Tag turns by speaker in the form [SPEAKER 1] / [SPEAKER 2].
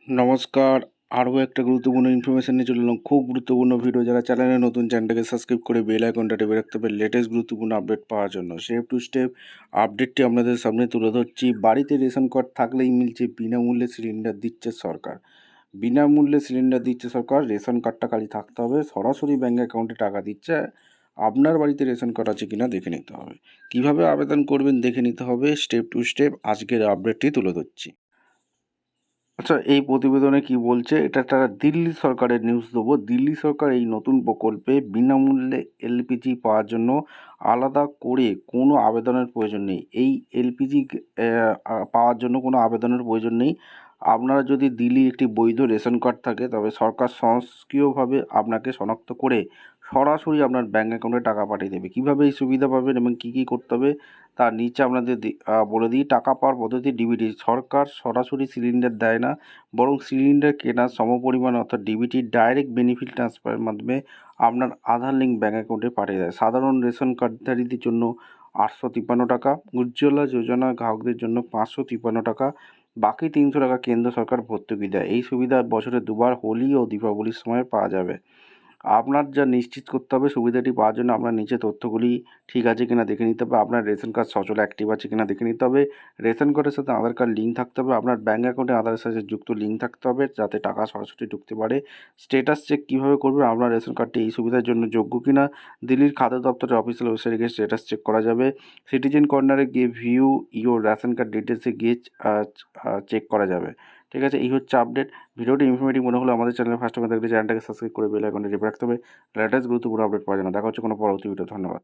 [SPEAKER 1] নমস্কার। আরও একটা গুরুত্বপূর্ণ ইনফরমেশান নিয়ে চলে এলাম। খুব গুরুত্বপূর্ণ ভিডিও। যারা চ্যানেলে নতুন, চ্যানেলটাকে সাবস্ক্রাইব করে বেল আইকনটা টেপে রাখতে হবে লেটেস্ট গুরুত্বপূর্ণ আপডেট পাওয়ার জন্য। স্টেপ টু স্টেপ আপডেটটি আপনাদের সামনে তুলে ধরছি। বাড়িতে রেশন কার্ড থাকলেই মিলছে বিনামূল্যে সিলিন্ডার দিচ্ছে সরকার। বিনামূল্যে সিলিন্ডার দিচ্ছে সরকার। রেশন কার্ডটা খালি থাকতে হবে, সরাসরি ব্যাঙ্ক অ্যাকাউন্টে টাকা দিচ্ছে। আপনার বাড়িতে রেশন কার্ড আছে কিনা দেখে নিতে হবে। কিভাবে আবেদন করবেন দেখে নিতে হবে। স্টেপ টু স্টেপ আজকের আপডেটটি তুলে ধরছি। আচ্ছা, এই প্রতিবেদনে কি বলছে, এটা একটা দিল্লি সরকারের নিউজ দেবো। দিল্লি সরকার এই নতুন প্রকল্পে বিনামূল্যে এলপিজি পাওয়ার জন্য আলাদা করে কোনো আবেদনের প্রয়োজন নেই। এই এলপিজি পাওয়ার জন্য কোনো আবেদনের প্রয়োজন নেই। আপনারা যদি দিল্লির একটি বৈধ রেশন কার্ড থাকে, তবে সরকার স্বয়ংক্রিয়ভাবে আপনাকে শনাক্ত করে সরাসরি আপনার ব্যাঙ্ক অ্যাকাউন্টে টাকা পাঠিয়ে দেবে। কীভাবে এই সুবিধা পাবেন এবং কী কী করতে হবে তার নিচে আপনাদের বলে দিই। টাকা পাওয়ার পদ্ধতি ডিবিটি। সরকার সরাসরি সিলিন্ডার দেয় না, বরং সিলিন্ডার কেনার সমপরিমাণ অর্থাৎ ডিবিটি ডাইরেক্ট বেনিফিট ট্রান্সফারের মাধ্যমে আপনার আধার লিঙ্ক ব্যাঙ্ক অ্যাকাউন্টে পাঠিয়ে দেয়। সাধারণ রেশন কার্ডধারীদের জন্য 853 টাকা, উজ্জ্বলা যোজনা গ্রাহকদের জন্য 553 টাকা, বাকি 300 টাকা কেন্দ্র সরকার ভর্তুকি দেয়। এই সুবিধা বছরে দুবার হোলি ও দীপাবলির সময় পাওয়া যাবে। আপনার যা নিশ্চিত করতে হবে সুবিধাটি পাওয়ার জন্য আপনার নিচে তথ্যগুলি ঠিক আছে কিনা দেখে নিতে হবে। আপনার রেশন কার্ড সচল অ্যাক্টিভ আছে কিনা দেখে নিতে হবে। রেশন কার্ডের সাথে আধার কার্ড লিঙ্ক থাকতে হবে। আপনার ব্যাঙ্ক অ্যাকাউন্টে আধারের সাথে যুক্ত লিঙ্ক থাকতে হবে, যাতে টাকা সরাসরি ঢুকতে পারে। স্ট্যাটাস চেক কীভাবে করবেন, আপনার রেশন কার্ডটি এই সুবিধার জন্য যোগ্য কিনা দিল্লির খাদ্য দপ্তরের অফিসিয়াল ওয়েবসাইটে গিয়ে স্ট্যাটাস চেক করা যাবে। সিটিজেন কর্নারে গিয়ে ভিউ ইওর রেশন কার্ড ডিটেলসে গিয়ে চেক করা যাবে। ঠিক আছে, এই হচ্ছে আপডেট। ভিডিওটি ইনফরমেটিভ মনে হলে আমাদের চ্যানেলে ফার্স্ট টাইম দেখলে চ্যানেলটাকে সাবস্ক্রাইব করে বেল আইকনটি টিপে রাখতে হবে লেটেস্ট গুরুত্বপূর্ণ আপডেট পাওয়ার জন্য। দেখা হচ্ছে কোনো পরবর্তী ভিডিও। ধন্যবাদ।